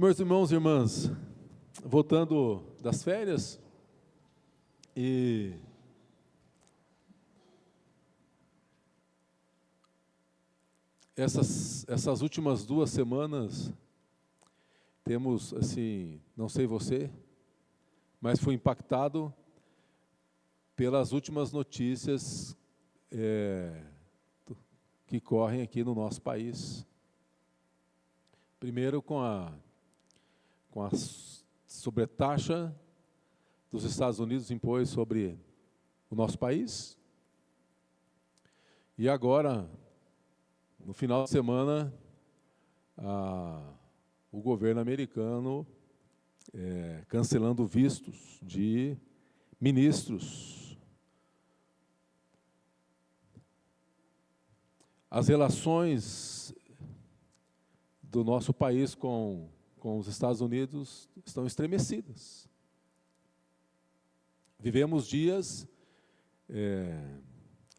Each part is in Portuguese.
Meus irmãos e irmãs, voltando das férias, e essas últimas 2 semanas, temos, assim, não sei você, mas fui impactado pelas últimas notícias que correm aqui no nosso país. Primeiro com a sobretaxa dos Estados Unidos impôs sobre o nosso país. E agora, no final de semana, o governo americano cancelando vistos de ministros. As relações do nosso país com os Estados Unidos estão estremecidas. Vivemos dias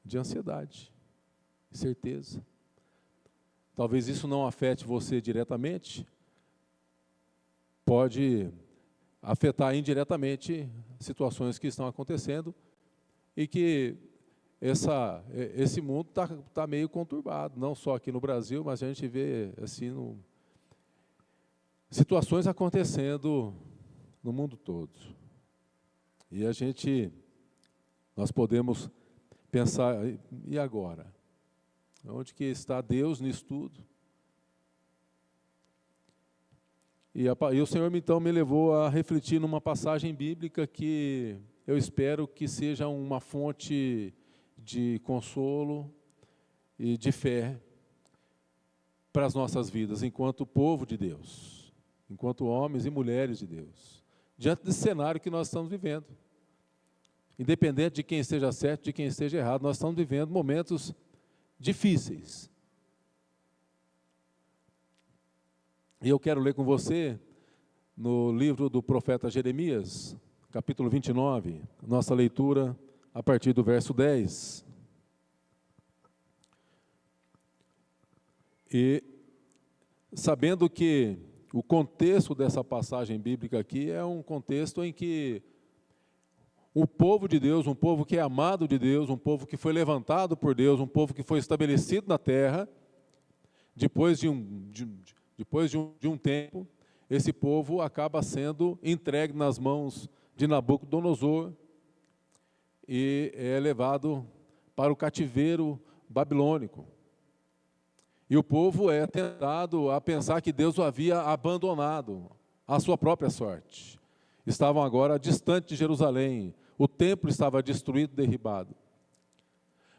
de ansiedade, incerteza. Talvez isso não afete você diretamente, pode afetar indiretamente situações que estão acontecendo e que esse mundo tá meio conturbado, não só aqui no Brasil, mas a gente vê assim, situações acontecendo no mundo todo. E nós podemos pensar, e agora? Onde que está Deus nisso tudo? E o Senhor então me levou a refletir numa passagem bíblica que eu espero que seja uma fonte de consolo e de fé para as nossas vidas, enquanto povo de Deus, enquanto homens e mulheres de Deus, diante desse cenário que nós estamos vivendo. Independente de quem esteja certo, de quem esteja errado, nós estamos vivendo momentos difíceis. E eu quero ler com você, no livro do profeta Jeremias, capítulo 29, nossa leitura a partir do verso 10. E sabendo que o contexto dessa passagem bíblica aqui é um contexto em que o povo de Deus, um povo que é amado de Deus, um povo que foi levantado por Deus, um povo que foi estabelecido na terra, depois de um tempo, esse povo acaba sendo entregue nas mãos de Nabucodonosor e é levado para o cativeiro babilônico. E o povo é tentado a pensar que Deus o havia abandonado à sua própria sorte. Estavam agora distante de Jerusalém, o templo estava destruído, derribado.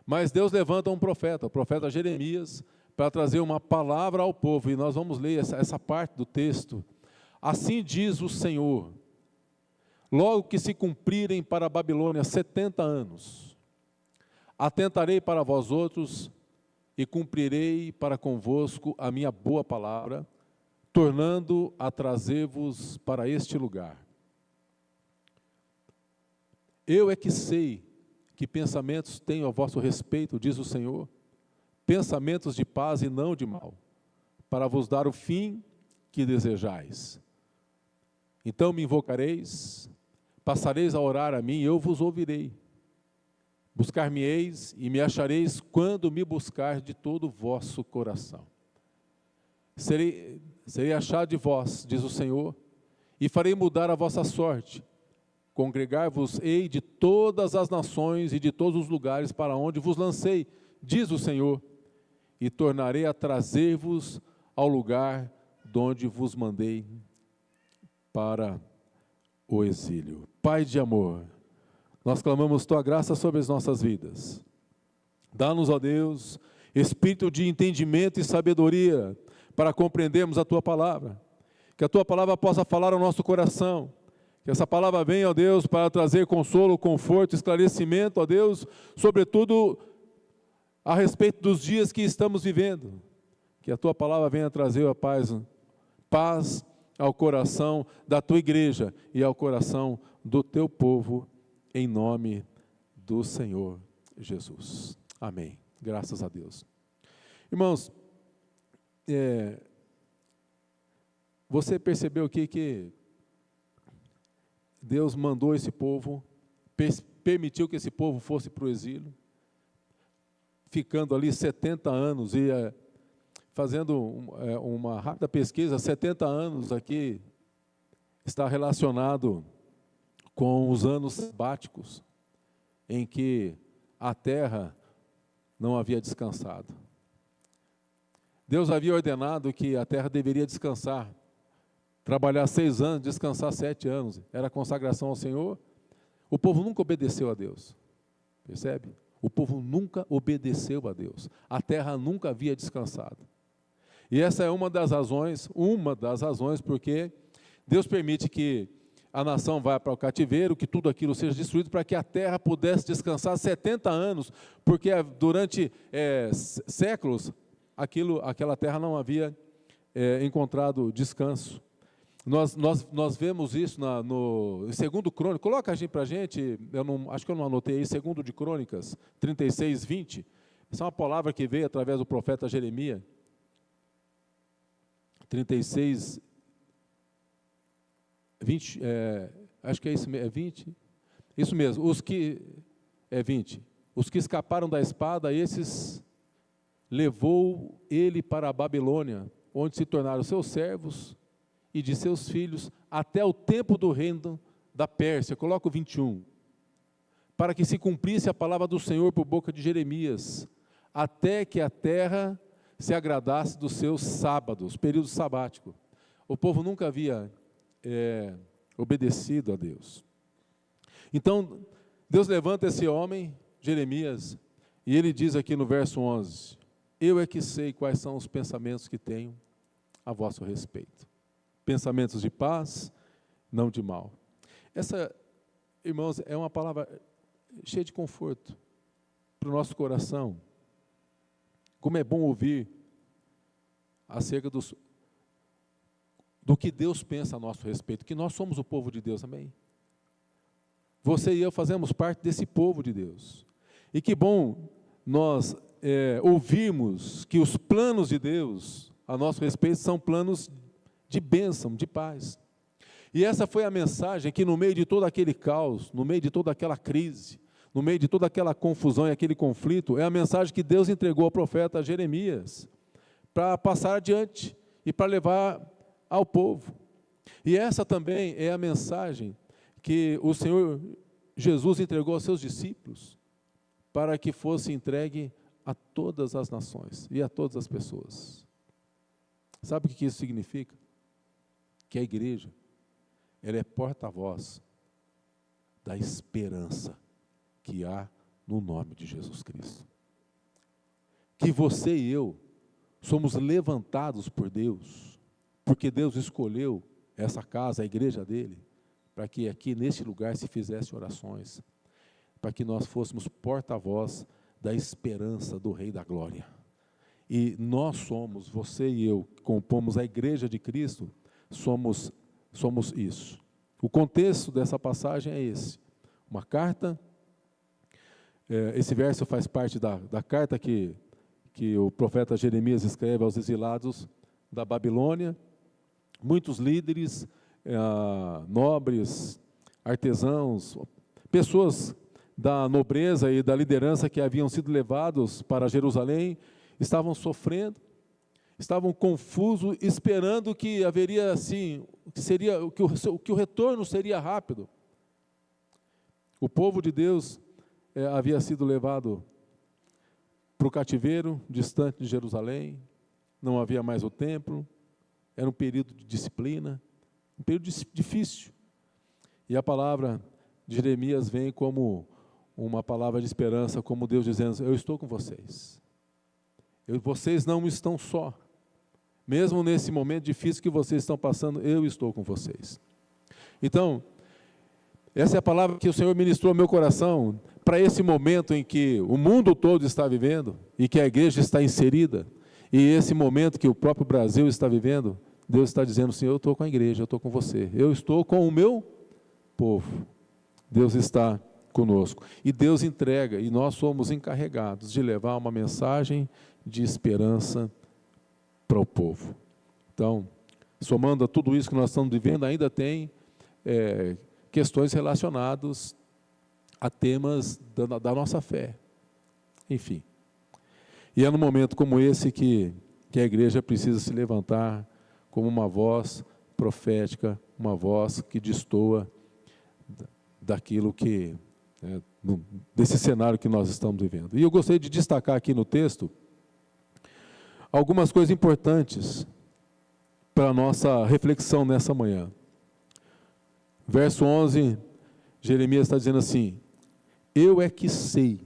Mas Deus levanta um profeta, o profeta Jeremias, para trazer uma palavra ao povo, e nós vamos ler essa parte do texto. Assim diz o Senhor: logo que se cumprirem para a Babilônia 70 anos, atentarei para vós outros e cumprirei para convosco a minha boa palavra, tornando a trazer-vos para este lugar. Eu é que sei que pensamentos tenho a vosso respeito, diz o Senhor, pensamentos de paz e não de mal, para vos dar o fim que desejais. Então me invocareis, passareis a orar a mim, e eu vos ouvirei. Buscar-me-eis e me achareis quando me buscar de todo o vosso coração. Serei achado de vós, diz o Senhor, e farei mudar a vossa sorte. Congregar-vos-ei de todas as nações e de todos os lugares para onde vos lancei, diz o Senhor, e tornarei a trazer-vos ao lugar de onde vos mandei para o exílio. Pai de amor, nós clamamos Tua graça sobre as nossas vidas. Dá-nos, ó Deus, espírito de entendimento e sabedoria para compreendermos a Tua palavra. Que a Tua palavra possa falar ao nosso coração. Que essa palavra venha, ó Deus, para trazer consolo, conforto, esclarecimento, ó Deus, sobretudo a respeito dos dias que estamos vivendo. Que a Tua palavra venha trazer a paz ao coração da Tua igreja e ao coração do Teu povo, em nome do Senhor Jesus. Amém. Graças a Deus. Irmãos, você percebeu aqui que Deus mandou esse povo, permitiu que esse povo fosse para o exílio, ficando ali 70 anos, e fazendo uma rápida pesquisa, 70 anos aqui está relacionado com os anos sabáticos, em que a terra não havia descansado. Deus havia ordenado que a terra deveria descansar, trabalhar 6 anos, descansar 7 anos, era a consagração ao Senhor. O povo nunca obedeceu a Deus, percebe? O povo nunca obedeceu a Deus, a terra nunca havia descansado. E essa é uma das razões porque Deus permite que a nação vá para o cativeiro, que tudo aquilo seja destruído, para que a terra pudesse descansar 70 anos, porque durante séculos, aquela terra não havia encontrado descanso. Nós vemos isso no 2 Crônicas, coloca para a gente, acho que eu não anotei aí, 2 de Crônicas, 36, 20, essa é uma palavra que veio através do profeta Jeremias, 36, 20, acho que é isso mesmo, é 20, isso mesmo, 20, os que escaparam da espada, esses levou ele para a Babilônia, onde se tornaram seus servos e de seus filhos, até o tempo do reino da Pérsia, coloca o 21, para que se cumprisse a palavra do Senhor por boca de Jeremias, até que a terra se agradasse dos seus sábados, período sabático. O povo nunca havia obedecido a Deus. Então, Deus levanta esse homem, Jeremias, e ele diz aqui no verso 11, eu é que sei quais são os pensamentos que tenho a vosso respeito. Pensamentos de paz, não de mal. Essa, irmãos, é uma palavra cheia de conforto para o nosso coração. Como é bom ouvir acerca do que Deus pensa a nosso respeito, que nós somos o povo de Deus, amém? Você e eu fazemos parte desse povo de Deus. E que bom nós ouvirmos que os planos de Deus a nosso respeito são planos de bênção, de paz. E essa foi a mensagem que no meio de todo aquele caos, no meio de toda aquela crise, no meio de toda aquela confusão e aquele conflito, é a mensagem que Deus entregou ao profeta Jeremias, para passar adiante e para levar ao povo. E essa também é a mensagem que o Senhor Jesus entregou aos seus discípulos, para que fosse entregue a todas as nações e a todas as pessoas. Sabe o que isso significa? Que a igreja, ela é porta-voz da esperança que há no nome de Jesus Cristo. Que você e eu somos levantados por Deus, porque Deus escolheu essa casa, a igreja dele, para que aqui neste lugar se fizesse orações, para que nós fôssemos porta-voz da esperança do Rei da Glória. E nós somos, você e eu, que compomos a igreja de Cristo, somos isso. O contexto dessa passagem é esse. Uma carta, esse verso faz parte da carta que o profeta Jeremias escreve aos exilados da Babilônia. Muitos líderes, nobres, artesãos, pessoas da nobreza e da liderança que haviam sido levados para Jerusalém, estavam sofrendo, estavam confusos, esperando que haveria assim, que o retorno seria rápido. O povo de Deus havia sido levado para o cativeiro, distante de Jerusalém, não havia mais o templo, era um período de disciplina, um período difícil. E a palavra de Jeremias vem como uma palavra de esperança, como Deus dizendo, eu estou com vocês. Vocês não estão só. Mesmo nesse momento difícil que vocês estão passando, eu estou com vocês. Então, essa é a palavra que o Senhor ministrou ao meu coração, para esse momento em que o mundo todo está vivendo, e que a igreja está inserida, e esse momento que o próprio Brasil está vivendo, Deus está dizendo assim, eu estou com a igreja, eu estou com você, eu estou com o meu povo. Deus está conosco. E Deus entrega, e nós somos encarregados de levar uma mensagem de esperança para o povo. Então, somando a tudo isso que nós estamos vivendo, ainda tem questões relacionadas a temas da nossa fé. Enfim. E é num momento como esse que a igreja precisa se levantar como uma voz profética, uma voz que destoa daquilo que, desse cenário que nós estamos vivendo. E eu gostaria de destacar aqui no texto algumas coisas importantes para a nossa reflexão nessa manhã. Verso 11, Jeremias está dizendo assim: eu é que sei.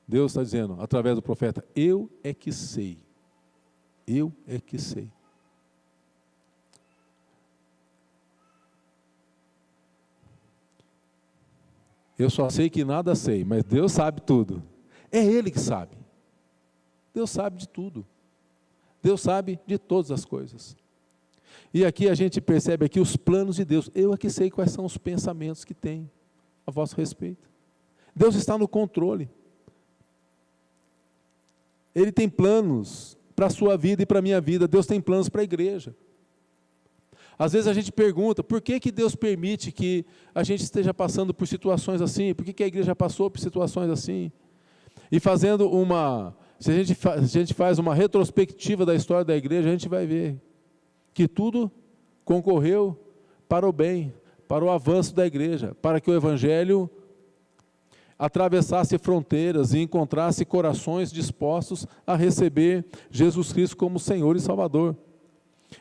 Deus está dizendo, através do profeta, eu é que sei. Eu é que sei. Eu só sei que nada sei, mas Deus sabe tudo. É Ele que sabe. Deus sabe de tudo. Deus sabe de todas as coisas. E aqui a gente percebe aqui os planos de Deus. Eu é que sei quais são os pensamentos que tem a vosso respeito. Deus está no controle. Ele tem planos para a sua vida e para a minha vida. Deus tem planos para a igreja. Às vezes a gente pergunta, por que Deus permite que a gente esteja passando por situações assim? Por que a igreja passou por situações assim? E fazendo se a gente faz uma retrospectiva da história da igreja, a gente vai ver que tudo concorreu para o bem, para o avanço da igreja, para que o evangelho atravessasse fronteiras e encontrasse corações dispostos a receber Jesus Cristo como Senhor e Salvador.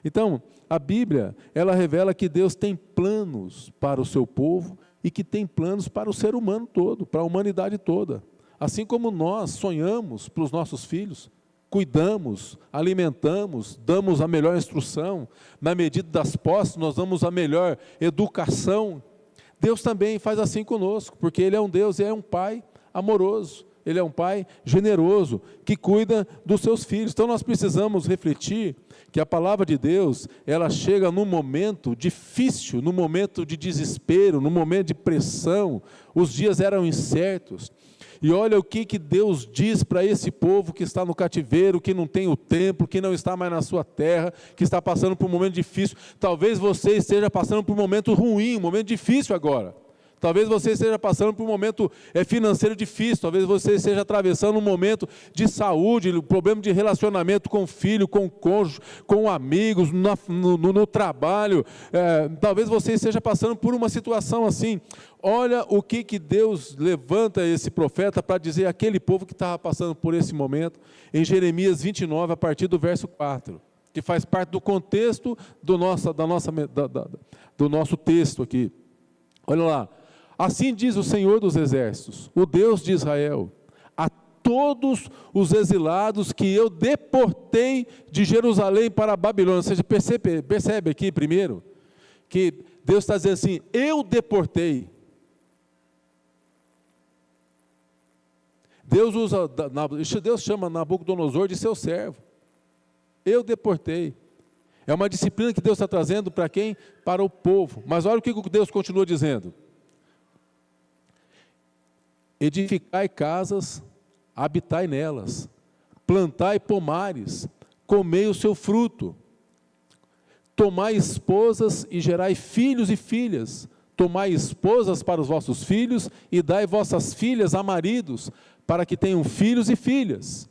Então, a Bíblia, ela revela que Deus tem planos para o seu povo e que tem planos para o ser humano todo, para a humanidade toda. Assim como nós sonhamos para os nossos filhos, cuidamos, alimentamos, damos a melhor instrução, na medida das posses nós damos a melhor educação. Deus também faz assim conosco, porque Ele é um Deus e é um Pai amoroso. Ele é um Pai generoso, que cuida dos seus filhos. Então nós precisamos refletir que a palavra de Deus, ela chega num momento difícil, num momento de desespero, num momento de pressão. Os dias eram incertos. E olha o que Deus diz para esse povo que está no cativeiro, que não tem o templo, que não está mais na sua terra, que está passando por um momento difícil. Talvez você esteja passando por um momento ruim, um momento difícil agora. Talvez você esteja passando por um momento financeiro difícil, talvez você esteja atravessando um momento de saúde, um problema de relacionamento com o filho, com o cônjuge, com amigos, no trabalho. Talvez você esteja passando por uma situação assim. Olha o que Deus levanta esse profeta para dizer àquele povo que estava passando por esse momento, em Jeremias 29, a partir do verso 4, que faz parte do contexto do nosso texto aqui. Olha lá. Assim diz o Senhor dos Exércitos, o Deus de Israel, a todos os exilados que eu deportei de Jerusalém para a Babilônia. Ou seja, percebe aqui primeiro, que Deus está dizendo assim, eu deportei. Deus chama Nabucodonosor de seu servo. Eu deportei. É uma disciplina que Deus está trazendo para quem? Para o povo. Mas olha o que Deus continua dizendo. Edificai casas, habitai nelas, plantai pomares, comei o seu fruto, tomai esposas e gerai filhos e filhas, tomai esposas para os vossos filhos e dai vossas filhas a maridos, para que tenham filhos e filhas.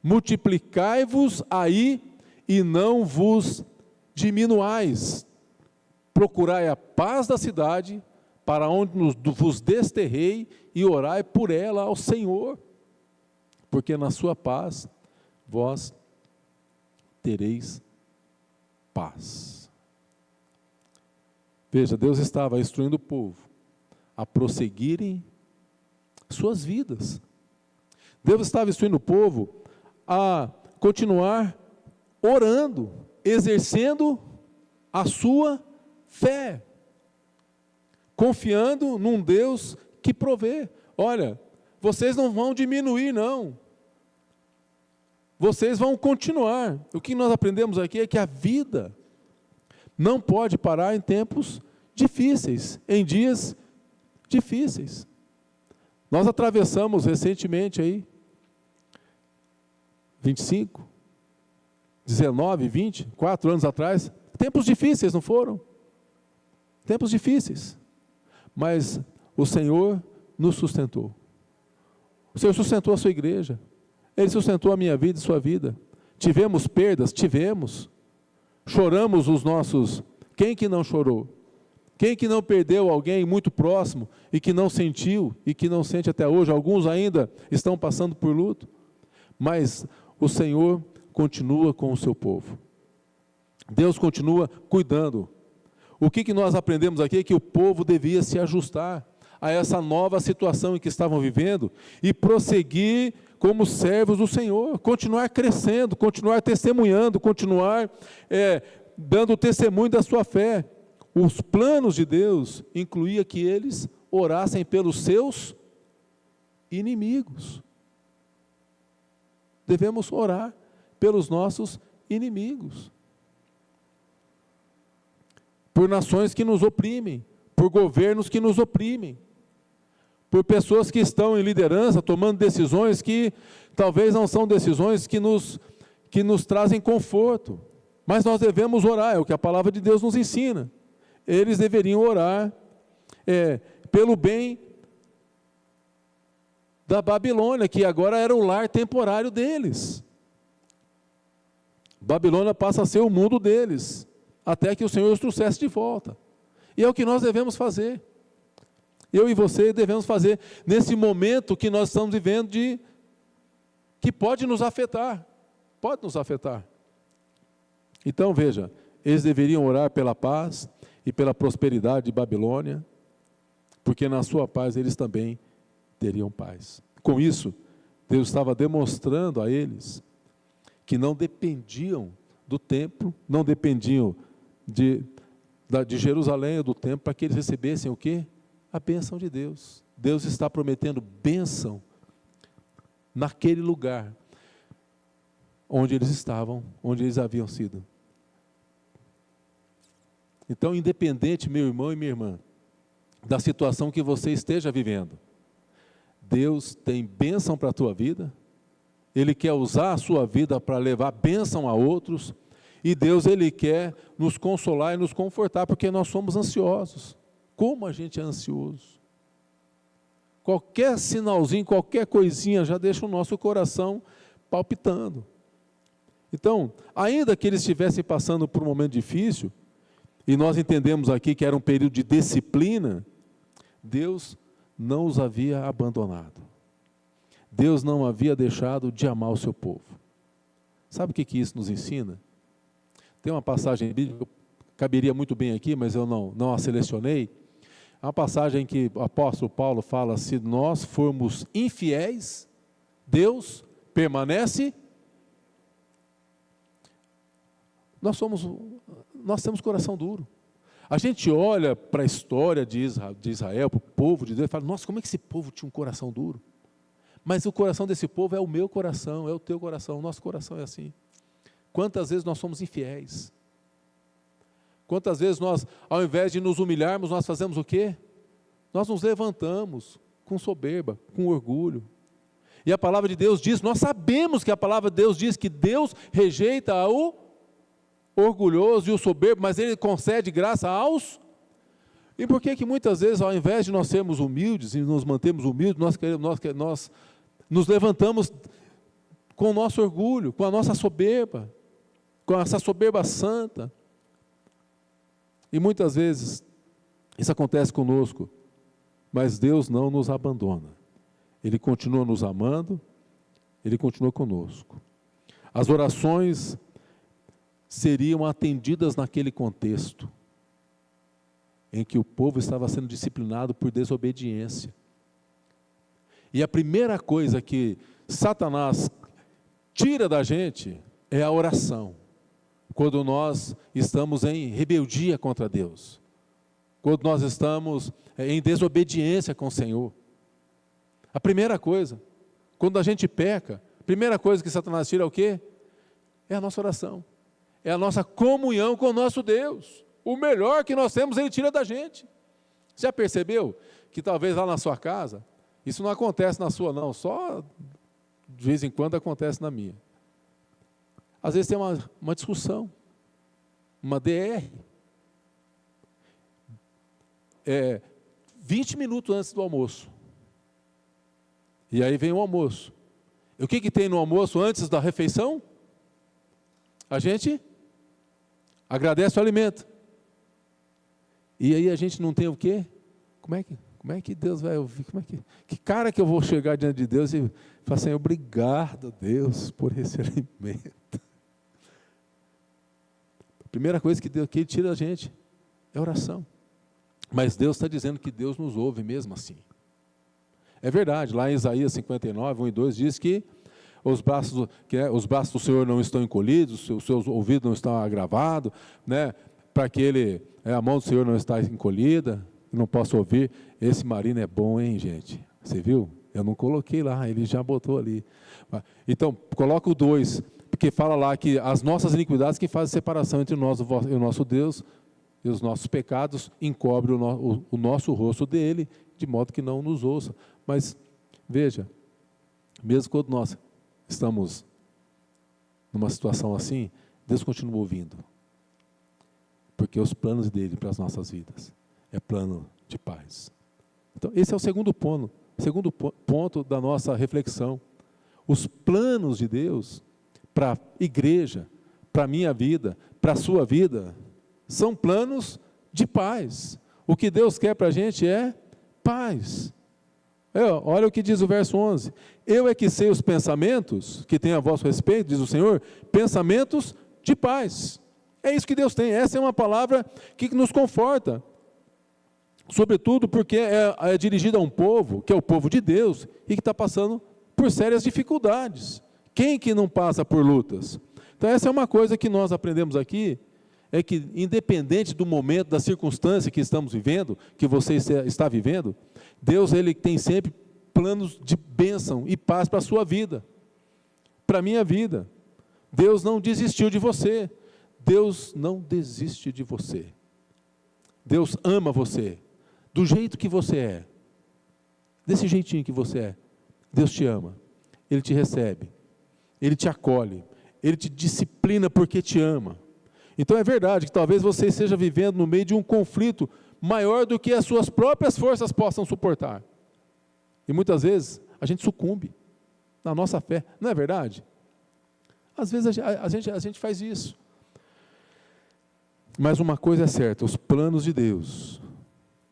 Multiplicai-vos aí e não vos diminuais. Procurai a paz da cidade, para onde vos desterrei, e orai por ela ao Senhor, porque na sua paz vós tereis paz. Veja, Deus estava instruindo o povo a prosseguirem suas vidas. Deus estava instruindo o povo a continuar orando, exercendo a sua fé, confiando num Deus que provê. Olha, vocês não vão diminuir, não. Vocês vão continuar. O que nós aprendemos aqui é que a vida não pode parar em tempos difíceis, em dias difíceis. Nós atravessamos recentemente aí, 25, 19, 20, 4 anos atrás, tempos difíceis, não foram? Tempos difíceis. Mas o Senhor nos sustentou. O Senhor sustentou a sua igreja. Ele sustentou a minha vida e sua vida. Tivemos perdas? Tivemos. Choramos os nossos... Quem que não chorou? Quem que não perdeu alguém muito próximo e que não sentiu e que não sente até hoje? Alguns ainda estão passando por luto. Mas o Senhor continua com o seu povo. Deus continua cuidando. O que nós aprendemos aqui é que o povo devia se ajustar a essa nova situação em que estavam vivendo e prosseguir como servos do Senhor, continuar crescendo, continuar testemunhando, continuar dando testemunho da sua fé. Os planos de Deus incluía que eles orassem pelos seus inimigos. Devemos orar pelos nossos inimigos. Por nações que nos oprimem, por governos que nos oprimem, por pessoas que estão em liderança, tomando decisões que talvez não são decisões que nos trazem conforto. Mas nós devemos orar, é o que a palavra de Deus nos ensina. Eles deveriam orar pelo bem da Babilônia, que agora era o lar temporário deles. Babilônia passa a ser o mundo deles, até que o Senhor os trouxesse de volta. E é o que nós devemos fazer. Eu e você devemos fazer nesse momento que nós estamos vivendo que pode nos afetar. Pode nos afetar. Então veja, eles deveriam orar pela paz e pela prosperidade de Babilônia, porque na sua paz eles também teriam paz. Com isso, Deus estava demonstrando a eles que não dependiam do templo, não dependiam de Jerusalém ou do templo, para que eles recebessem o quê? A bênção de Deus. Deus está prometendo bênção naquele lugar onde eles estavam, onde eles haviam sido. Então, independente, meu irmão e minha irmã, da situação que você esteja vivendo, Deus tem bênção para a tua vida, Ele quer usar a sua vida para levar bênção a outros, e Deus, Ele quer nos consolar e nos confortar, porque nós somos ansiosos. Como a gente é ansioso? Qualquer sinalzinho, qualquer coisinha já deixa o nosso coração palpitando. Então, ainda que eles estivessem passando por um momento difícil, e nós entendemos aqui que era um período de disciplina, Deus não os havia abandonado. Deus não havia deixado de amar o seu povo. Sabe o que isso nos ensina? Tem uma passagem bíblica, caberia muito bem aqui, mas eu não a selecionei. Há uma passagem em que o apóstolo Paulo fala: se nós formos infiéis, Deus permanece. Nós temos coração duro. A gente olha para a história de Israel, para o povo de Deus, e fala: nossa, como é que esse povo tinha um coração duro? Mas o coração desse povo é o meu coração, é o teu coração, o nosso coração é assim. Quantas vezes nós somos infiéis? Quantas vezes nós, ao invés de nos humilharmos, nós fazemos o quê? Nós nos levantamos com soberba, com orgulho. E a palavra de Deus diz, nós sabemos que a palavra de Deus diz que Deus rejeita o orgulhoso e o soberbo, mas Ele concede graça aos... E por que muitas vezes, ao invés de nós sermos humildes e nos mantermos humildes, nós nos levantamos com o nosso orgulho, com a nossa soberba, com essa soberba santa? E muitas vezes isso acontece conosco, mas Deus não nos abandona. Ele continua nos amando, Ele continua conosco. As orações seriam atendidas naquele contexto em que o povo estava sendo disciplinado por desobediência. E a primeira coisa que Satanás tira da gente é a oração. Quando nós estamos em rebeldia contra Deus, quando nós estamos em desobediência com o Senhor. A primeira coisa, quando a gente peca, a primeira coisa que Satanás tira é o quê? É a nossa oração, é a nossa comunhão com o nosso Deus. O melhor que nós temos, Ele tira da gente. Já percebeu que talvez lá na sua casa, isso não acontece na sua não, só de vez em quando acontece na minha. Às vezes tem uma discussão, uma DR. 20 minutos antes do almoço. E aí vem o almoço. E o que tem no almoço antes da refeição? A gente agradece o alimento. E aí a gente não tem o quê? Como é que Deus vai ouvir? Que cara que eu vou chegar diante de Deus e falar assim, obrigado, Deus, por esse alimento. A primeira coisa que Ele tira da gente é oração. Mas Deus está dizendo que Deus nos ouve mesmo assim. É verdade, lá em Isaías 59, 1 e 2, diz que os braços do Senhor não estão encolhidos, os seus ouvidos não estão agravados, né, para que a mão do Senhor não está encolhida, não possa ouvir. Esse Marino é bom, hein, gente? Você viu? Eu não coloquei lá, ele já botou ali. Então, coloca o 2, porque fala lá que as nossas iniquidades que fazem separação entre nós e o nosso Deus, e os nossos pecados encobrem o nosso rosto dele, de modo que não nos ouça. Mas, veja, mesmo quando nós estamos numa situação assim, Deus continua ouvindo. Porque os planos dele para as nossas vidas é plano de paz. Então, esse é o segundo ponto da nossa reflexão. Os planos de Deus para a igreja, para a minha vida, para a sua vida, são planos de paz. O que Deus quer para a gente é paz. Olha o que diz o verso 11. Eu é que sei os pensamentos que tenho a vosso respeito, diz o Senhor, pensamentos de paz. É isso que Deus tem. Essa é uma palavra que nos conforta. Sobretudo porque é dirigida a um povo, que é o povo de Deus, e que está passando por sérias dificuldades. Quem que não passa por lutas? Então essa é uma coisa que nós aprendemos aqui, é que independente do momento, da circunstância que estamos vivendo, que você está vivendo, Deus ele tem sempre planos de bênção e paz para a sua vida, para a minha vida. Deus não desistiu de você, Deus não desiste de você. Deus ama você, do jeito que você é, desse jeitinho que você é. Deus te ama, Ele te recebe, Ele te acolhe, Ele te disciplina porque te ama. Então é verdade que talvez você esteja vivendo no meio de um conflito maior do que as suas próprias forças possam suportar. E muitas vezes a gente sucumbe na nossa fé, não é verdade? Às vezes a gente faz isso. Mas uma coisa é certa, os planos de Deus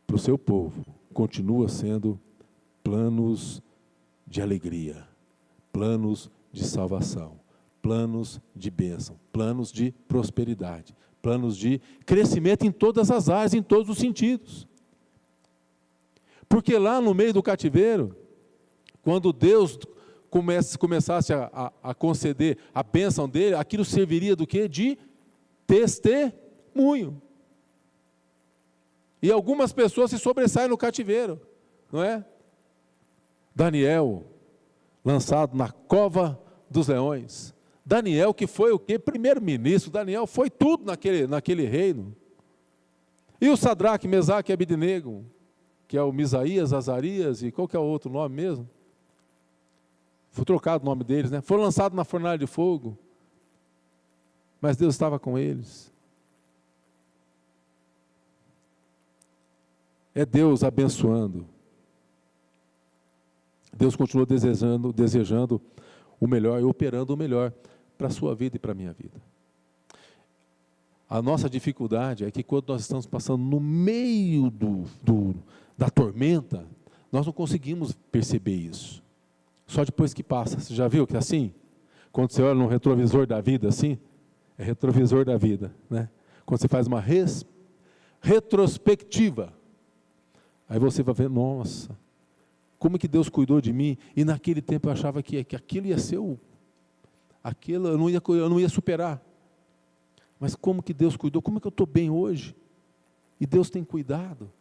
para o seu povo continuam sendo planos de alegria, planos de salvação, planos de bênção, planos de prosperidade, planos de crescimento em todas as áreas, em todos os sentidos. Porque lá no meio do cativeiro, quando Deus começasse a conceder a bênção dele, aquilo serviria do quê? De testemunho. E algumas pessoas se sobressaem no cativeiro, não é? Daniel, lançado na cova dos leões. Daniel, que foi o quê? Primeiro-ministro. Daniel foi tudo naquele reino. E o Sadraque, Mesaque e Abednego, que é o Misaías, Azarias e qual que é o outro nome mesmo? Foi trocado o nome deles, né? Foram lançados na fornalha de fogo. Mas Deus estava com eles. É Deus abençoando. Deus continua desejando o melhor e operando o melhor para a sua vida e para a minha vida. A nossa dificuldade é que quando nós estamos passando no meio da tormenta, nós não conseguimos perceber isso. Só depois que passa. Você já viu que é assim? Quando você olha no retrovisor da vida, assim, é retrovisor da vida, né? Quando você faz uma retrospectiva, aí você vai ver, nossa, como que Deus cuidou de mim, e naquele tempo eu achava que aquilo ia ser aquilo eu não ia superar. Mas como que Deus cuidou? Como é que eu estou bem hoje? E Deus tem cuidado.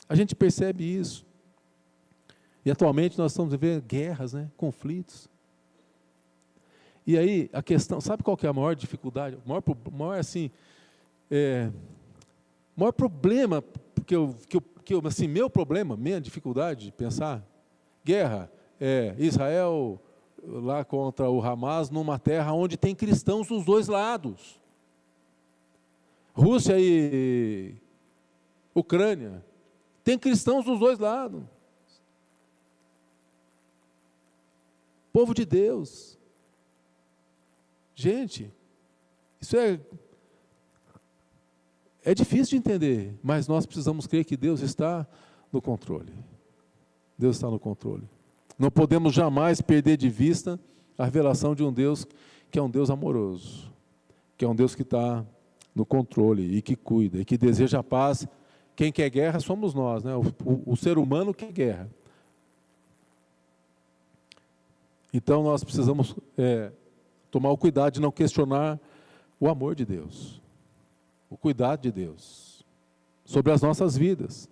A gente percebe isso. E atualmente nós estamos vivendo guerras, né? Conflitos. E aí a questão, sabe qual que é a maior dificuldade? O maior problema meu problema, minha dificuldade de pensar, guerra, Israel lá contra o Hamas, numa terra onde tem cristãos dos dois lados. Rússia e Ucrânia, tem cristãos dos dois lados. Povo de Deus. Gente, isso é difícil de entender, mas nós precisamos crer que Deus está no controle. Deus está no controle. Não podemos jamais perder de vista a revelação de um Deus que é um Deus amoroso, que é um Deus que está no controle e que cuida, e que deseja a paz. Quem quer guerra somos nós, né? O ser humano quer guerra. Então nós precisamos tomar o cuidado de não questionar o amor de Deus, o cuidado de Deus sobre as nossas vidas,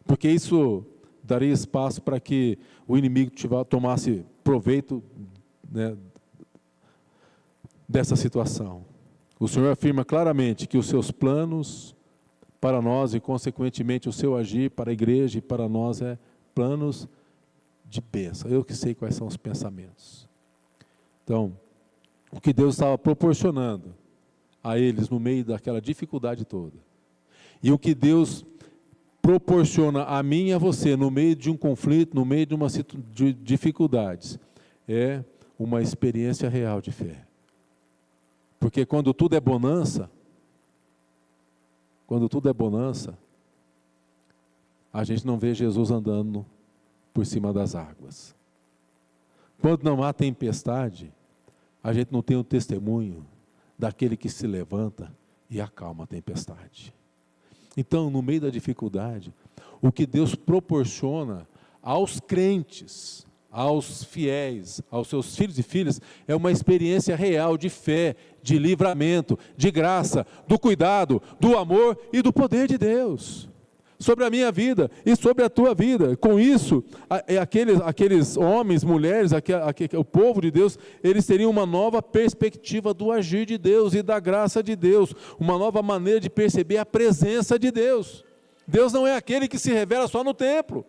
porque isso daria espaço para que o inimigo tomasse proveito, né, dessa situação. O Senhor afirma claramente que os seus planos para nós e, consequentemente, o seu agir para a igreja e para nós é planos de bênção. Eu que sei quais são os pensamentos. Então, o que Deus estava proporcionando a eles no meio daquela dificuldade toda, e o que Deus proporciona a mim e a você no meio de um conflito, no meio de dificuldades, é uma experiência real de fé. Porque quando tudo é bonança, a gente não vê Jesus andando por cima das águas. Quando não há tempestade, a gente não tem o testemunho daquele que se levanta e acalma a tempestade. Então, no meio da dificuldade, o que Deus proporciona aos crentes, aos fiéis, aos seus filhos e filhas, é uma experiência real de fé, de livramento, de graça, do cuidado, do amor e do poder de Deus sobre a minha vida e sobre a tua vida. Com isso, aqueles homens, mulheres, o povo de Deus, eles teriam uma nova perspectiva do agir de Deus e da graça de Deus, uma nova maneira de perceber a presença de Deus. Deus não é aquele que se revela só no templo.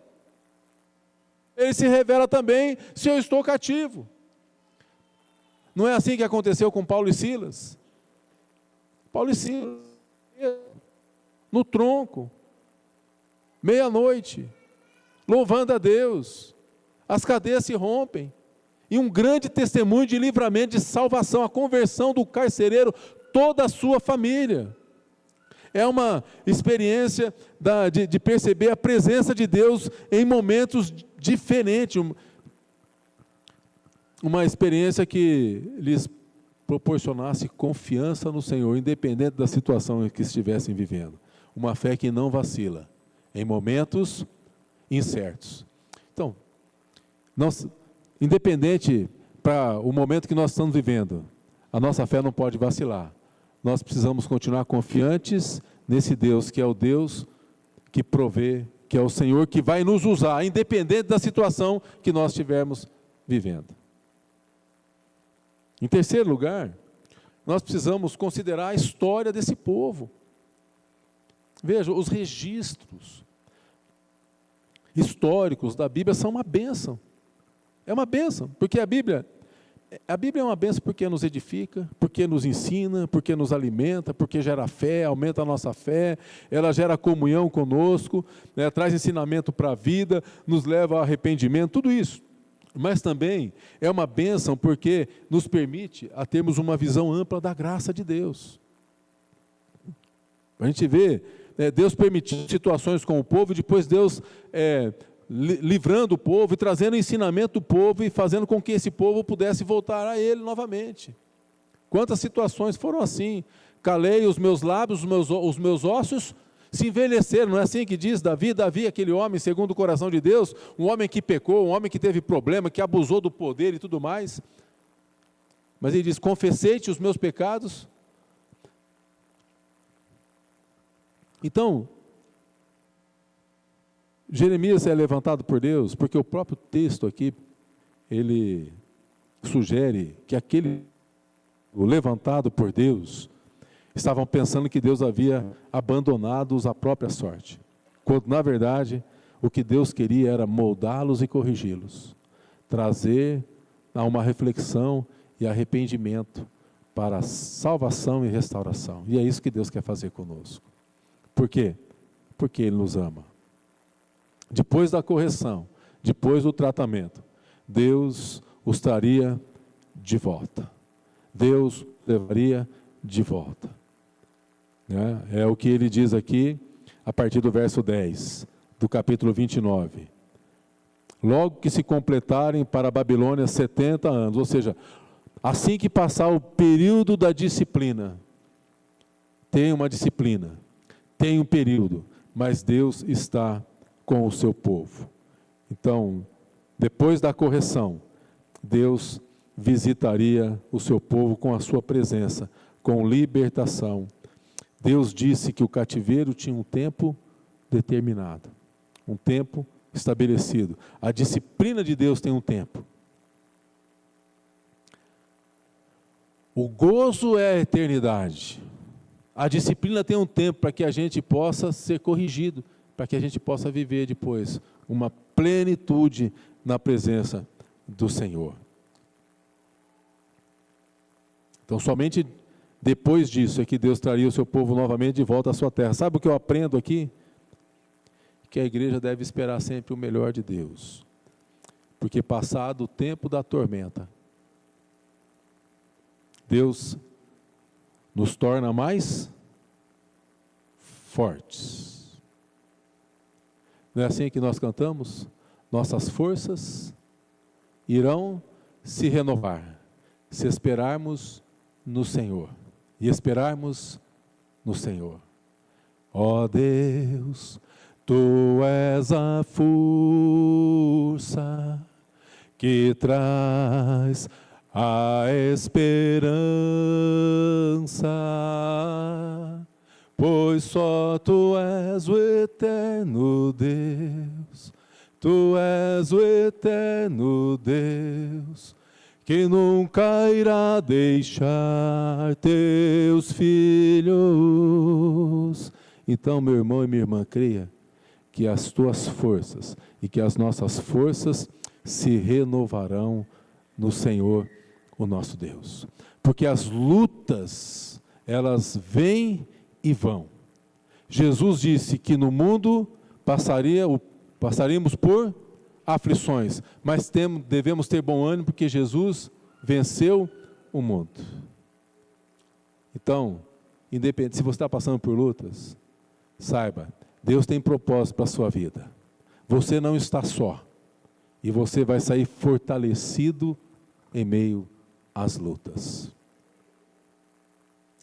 Ele se revela também se eu estou cativo. Não é assim que aconteceu com Paulo e Silas? Paulo e Silas, no tronco, meia-noite, louvando a Deus, as cadeias se rompem, e um grande testemunho de livramento, de salvação, a conversão do carcereiro, toda a sua família. É uma experiência de perceber a presença de Deus em momentos diferentes, uma experiência que lhes proporcionasse confiança no Senhor, independente da situação em que estivessem vivendo. Uma fé que não vacila em momentos incertos. Então, independente para o momento que nós estamos vivendo, a nossa fé não pode vacilar. Nós precisamos continuar confiantes nesse Deus, que é o Deus que provê, que é o Senhor que vai nos usar, independente da situação que nós estivermos vivendo. Em terceiro lugar, nós precisamos considerar a história desse povo. Veja, os registros históricos da Bíblia são uma bênção. É uma bênção, porque a Bíblia é uma bênção porque nos edifica, porque nos ensina, porque nos alimenta, porque gera fé, aumenta a nossa fé, ela gera comunhão conosco, né, traz ensinamento para a vida, nos leva ao arrependimento, tudo isso. Mas também é uma bênção porque nos permite a termos uma visão ampla da graça de Deus. A gente vê Deus permitindo situações com o povo, e depois Deus livrando o povo e trazendo ensinamento do povo e fazendo com que esse povo pudesse voltar a Ele novamente. Quantas situações foram assim? Calei os meus lábios, os meus ossos se envelheceram, não é assim que diz Davi? Davi, aquele homem segundo o coração de Deus, um homem que pecou, um homem que teve problema, que abusou do poder e tudo mais. Mas ele diz, confessei-te os meus pecados. Então, Jeremias é levantado por Deus, porque o próprio texto aqui, ele sugere que aquele levantado por Deus, estavam pensando que Deus havia abandonado-os à própria sorte, quando na verdade, o que Deus queria era moldá-los e corrigi-los. trazer a uma reflexão e arrependimento para salvação e restauração. E é isso que Deus quer fazer conosco. Por quê? Porque Ele nos ama. Depois da correção, depois do tratamento, Deus os traria de volta. Deus levaria de volta. É o que Ele diz aqui, a partir do verso 10, do capítulo 29. Logo que se completarem para a Babilônia 70 anos, ou seja, assim que passar o período da disciplina, tem uma disciplina, tem um período, mas Deus está com o seu povo. Então, depois da correção, Deus visitaria o seu povo com a sua presença, com libertação. Deus disse que o cativeiro tinha um tempo determinado, um tempo estabelecido. A disciplina de Deus tem um tempo. O gozo é a eternidade. A disciplina tem um tempo para que a gente possa ser corrigido, para que a gente possa viver depois uma plenitude na presença do Senhor. Então, somente depois disso é que Deus traria o seu povo novamente de volta à sua terra. Sabe o que eu aprendo aqui? Que a igreja deve esperar sempre o melhor de Deus. Porque passado o tempo da tormenta, Deus nos torna mais fortes. Não é assim que nós cantamos? Nossas forças irão se renovar, se esperarmos no Senhor. E esperarmos no Senhor. Ó Deus, Tu és a força que traz a esperança, pois só Tu és o eterno Deus, Tu és o eterno Deus, que nunca irá deixar Teus filhos. Então, meu irmão e minha irmã, creia que as tuas forças e que as nossas forças se renovarão no Senhor, o nosso Deus. Porque as lutas, elas vêm e vão. Jesus disse que no mundo passaríamos por aflições, mas devemos ter bom ânimo, porque Jesus venceu o mundo. Então, independente, se você está passando por lutas, saiba, Deus tem propósito para a sua vida. Você não está só, e você vai sair fortalecido em meio às lutas.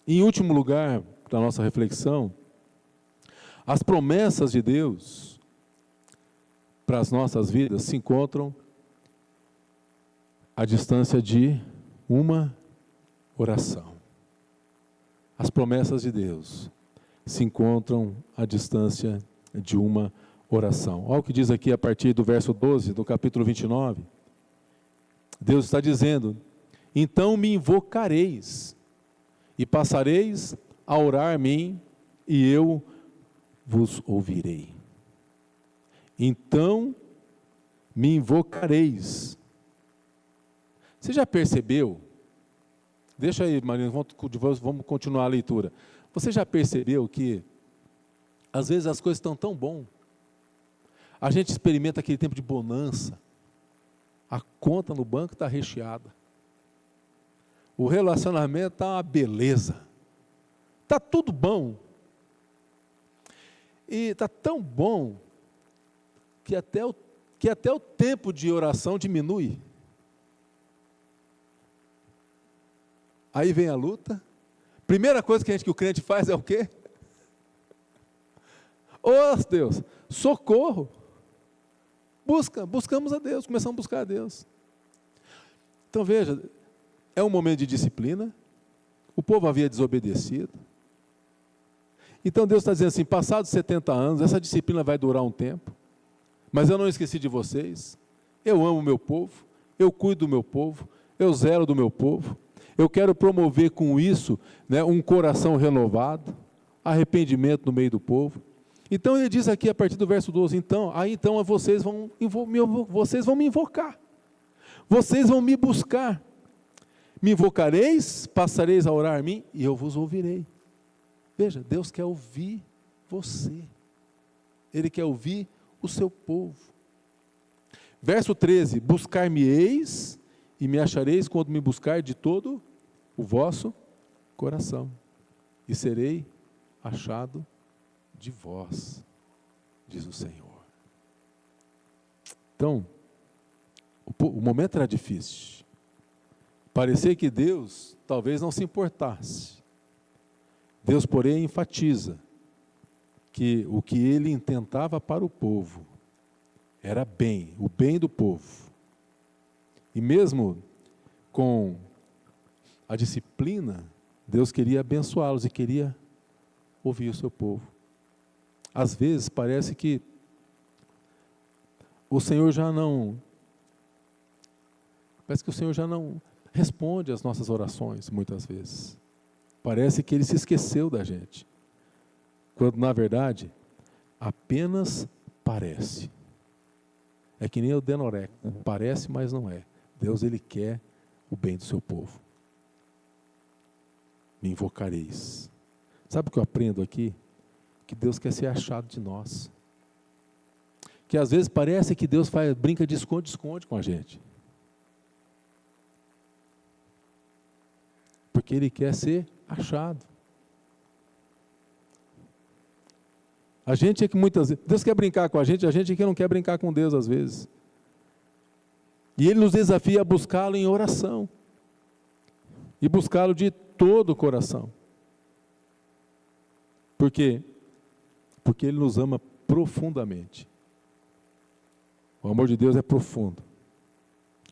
Em último lugar, para a nossa reflexão, as promessas de Deus para as nossas vidas se encontram à distância de uma oração. As promessas de Deus se encontram à distância de uma oração. Olha o que diz aqui a partir do verso 12, do capítulo 29. Deus está dizendo: então me invocareis, e passareis a orar a mim, e eu vos ouvirei. Então me invocareis. Você já percebeu? Deixa aí, Marina, vamos continuar a leitura. Você já percebeu que às vezes as coisas estão tão bom, a gente experimenta aquele tempo de bonança, a conta no banco está recheada, o relacionamento está uma beleza, está tudo bom, e está tão bom que até o tempo de oração diminui. Aí vem a luta. Primeira coisa que o crente faz é o quê? Oh Deus, socorro. Buscamos a Deus, começamos a buscar a Deus. Então veja, é um momento de disciplina, o povo havia desobedecido. Então Deus está dizendo assim, passados 70 anos, essa disciplina vai durar um tempo, mas eu não esqueci de vocês, eu amo o meu povo, eu cuido do meu povo, eu zelo do meu povo, eu quero promover com isso, um coração renovado, arrependimento no meio do povo. Então ele diz aqui a partir do verso 12, então vocês vão me invocar. vocês vão me buscar, me invocareis, passareis a orar a mim, e eu vos ouvirei. Veja, Deus quer ouvir você, Ele quer ouvir o seu povo. Verso 13, buscar-me-eis, e me achareis quando me buscar de todo o vosso coração, e serei achado de vós, diz o Senhor. Então, o momento era difícil. Parecia que Deus talvez não se importasse. Deus, porém, enfatiza que o que ele intentava para o povo era bem, o bem do povo. E mesmo com a disciplina, Deus queria abençoá-los e queria ouvir o seu povo. Às vezes parece que o Senhor já não responde às nossas orações, muitas vezes. Parece que Ele se esqueceu da gente, quando na verdade apenas parece. É que nem o Denoreco, parece, mas não é. Deus, Ele quer o bem do seu povo. Me invocareis. Sabe o que eu aprendo aqui? Que Deus quer ser achado de nós. Que às vezes parece que Deus brinca de esconde-esconde com a gente. Porque Ele quer ser achado. A gente é que muitas vezes, Deus quer brincar com a gente é que não quer brincar com Deus às vezes. E Ele nos desafia a buscá-lo em oração. E buscá-lo de todo o coração. Por quê? Porque Ele nos ama profundamente. O amor de Deus é profundo.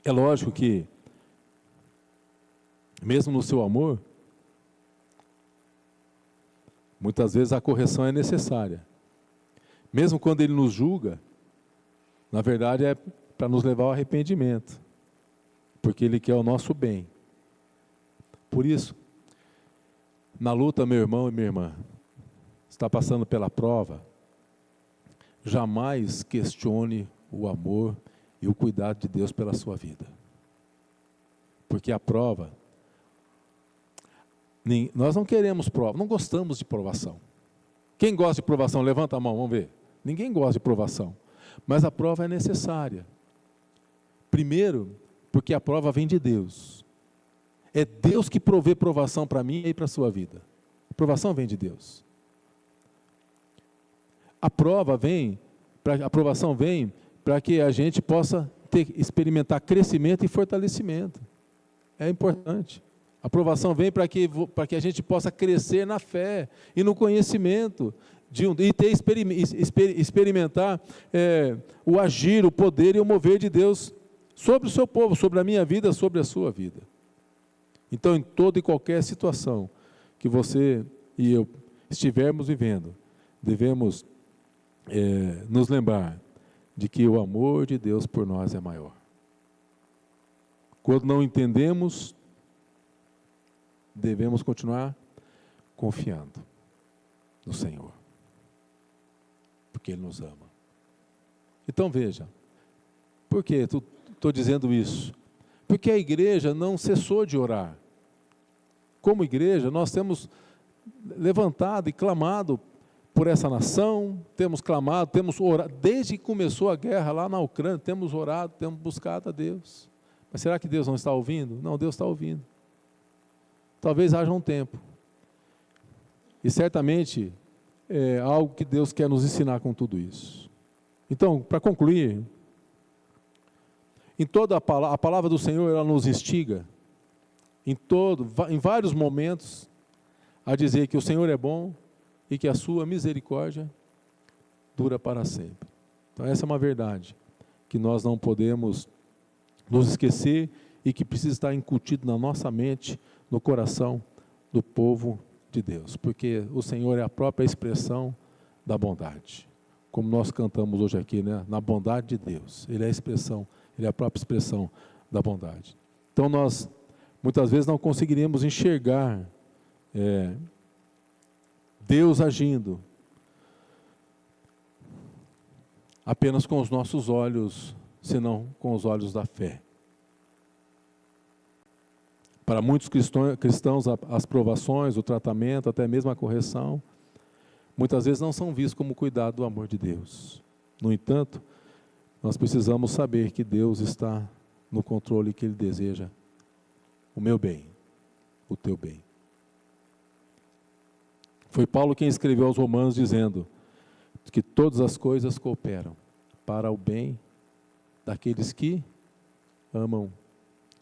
É lógico que, mesmo no seu amor, muitas vezes a correção é necessária. Mesmo quando Ele nos julga, na verdade é para nos levar ao arrependimento. Porque Ele quer o nosso bem. Por isso, na luta, meu irmão e minha irmã, está passando pela prova, jamais questione o amor e o cuidado de Deus pela sua vida. Porque a prova, nós não queremos prova, não gostamos de provação. Quem gosta de provação, levanta a mão, vamos ver. Ninguém gosta de provação, mas a prova é necessária. Primeiro, porque a prova vem de Deus. É Deus que provê provação para mim e para a sua vida. A provação vem de Deus. A aprovação vem para que a gente possa experimentar crescimento e fortalecimento. É importante. A aprovação vem para que a gente possa crescer na fé e no conhecimento e experimentar o agir, o poder e o mover de Deus sobre o seu povo, sobre a minha vida, sobre a sua vida. Então, em toda e qualquer situação que você e eu estivermos vivendo, devemos nos lembrar de que o amor de Deus por nós é maior. Quando não entendemos, devemos continuar confiando no Senhor, porque Ele nos ama. Então veja, por que estou dizendo isso? Porque a igreja não cessou de orar. Como igreja, nós temos levantado e clamado por essa nação, temos clamado, temos orado, desde que começou a guerra lá na Ucrânia, temos orado, temos buscado a Deus. Mas será que Deus não está ouvindo? Não, Deus está ouvindo. Talvez haja um tempo. E certamente é algo que Deus quer nos ensinar com tudo isso. Então, para concluir, a palavra do Senhor, ela nos instiga, em vários momentos, a dizer que o Senhor é bom e que a sua misericórdia dura para sempre. Então essa é uma verdade que nós não podemos nos esquecer e que precisa estar incutido na nossa mente, no coração do povo de Deus, porque o Senhor é a própria expressão da bondade, como nós cantamos hoje aqui, né? Na bondade de Deus, Ele é a expressão, Ele é a própria expressão da bondade. Então nós, muitas vezes, não conseguiríamos enxergar Deus agindo apenas com os nossos olhos, senão com os olhos da fé. Para muitos cristãos, as provações, o tratamento, até mesmo a correção, muitas vezes não são vistos como cuidado do amor de Deus. No entanto, nós precisamos saber que Deus está no controle, que Ele deseja o meu bem, o teu bem. Foi Paulo quem escreveu aos Romanos dizendo que todas as coisas cooperam para o bem daqueles que amam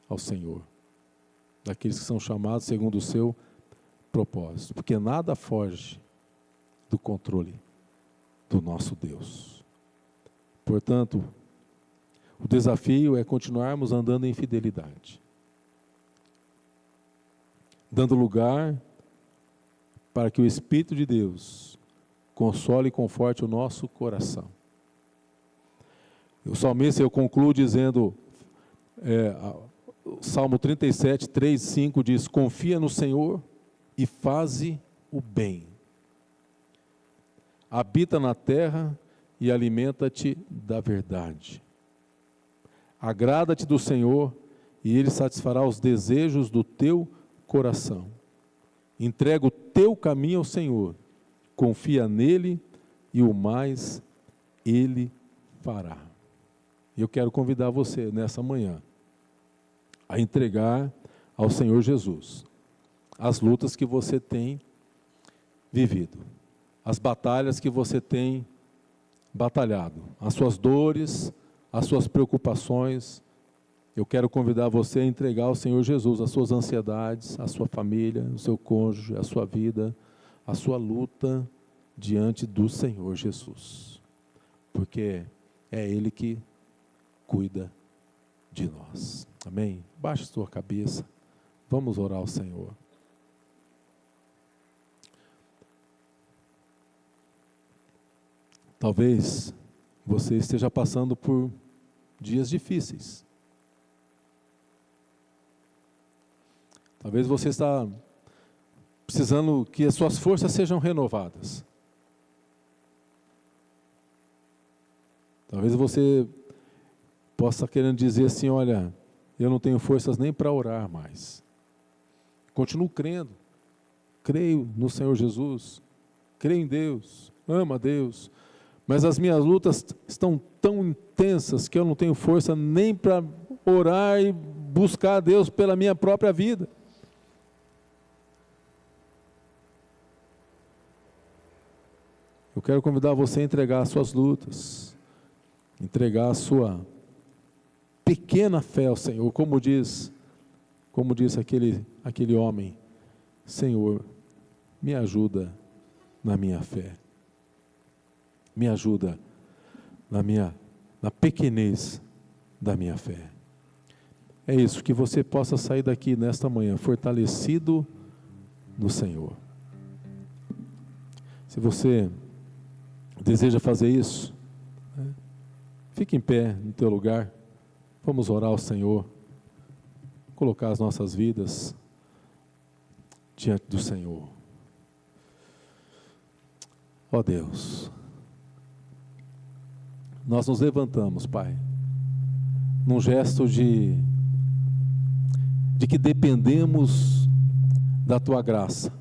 ao Senhor, daqueles que são chamados segundo o seu propósito, porque nada foge do controle do nosso Deus. Portanto, o desafio é continuarmos andando em fidelidade, dando lugar para que o Espírito de Deus console e conforte o nosso coração. O salmista, eu concluo dizendo, Salmo 37, 3, 5 diz: confia no Senhor e faze o bem. Habita na terra e alimenta-te da verdade. Agrada-te do Senhor e Ele satisfará os desejos do teu coração. Entrega o teu caminho ao Senhor, confia nele e o mais Ele fará. Eu quero convidar você nessa manhã a entregar ao Senhor Jesus as lutas que você tem vivido, as batalhas que você tem batalhado, as suas dores, as suas preocupações. Eu quero convidar você a entregar ao Senhor Jesus as suas ansiedades, a sua família, o seu cônjuge, a sua vida, a sua luta diante do Senhor Jesus, porque é Ele que cuida de nós. Amém? Baixe a sua cabeça, vamos orar ao Senhor. Talvez você esteja passando por dias difíceis. Talvez você está precisando que as suas forças sejam renovadas. Talvez você possa querendo dizer assim: olha, eu não tenho forças nem para orar mais. Continuo crendo, creio no Senhor Jesus, creio em Deus, amo a Deus, mas as minhas lutas estão tão intensas que eu não tenho força nem para orar e buscar a Deus pela minha própria vida. Eu quero convidar você a entregar as suas lutas, entregar a sua pequena fé ao Senhor, como diz aquele homem: Senhor, me ajuda na minha fé, me ajuda na pequenez da minha fé. É isso, que você possa sair daqui nesta manhã fortalecido no Senhor. Se você deseja fazer isso, fique em pé no teu lugar. Vamos orar ao Senhor, colocar as nossas vidas diante do Senhor. Ó Deus, nós nos levantamos, Pai, num gesto de que dependemos da Tua graça,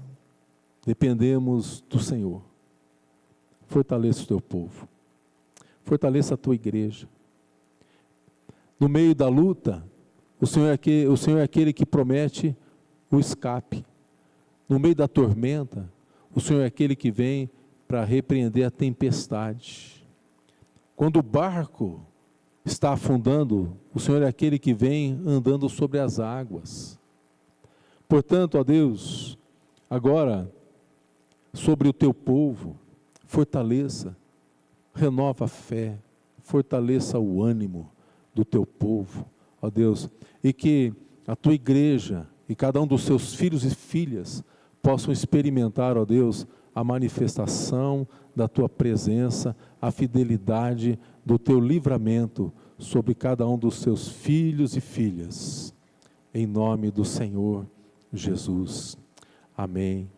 dependemos do Senhor. Fortaleça o Teu povo, fortaleça a Tua igreja. No meio da luta, o Senhor é aquele que promete o escape. No meio da tormenta, o Senhor é aquele que vem para repreender a tempestade. Quando o barco está afundando, o Senhor é aquele que vem andando sobre as águas. Portanto, ó Deus, agora, sobre o Teu povo, fortaleça, renova a fé, fortaleça o ânimo do Teu povo, ó Deus, e que a Tua igreja e cada um dos Seus filhos e filhas possam experimentar, ó Deus, a manifestação da Tua presença, a fidelidade do Teu livramento sobre cada um dos Seus filhos e filhas, em nome do Senhor Jesus. Amém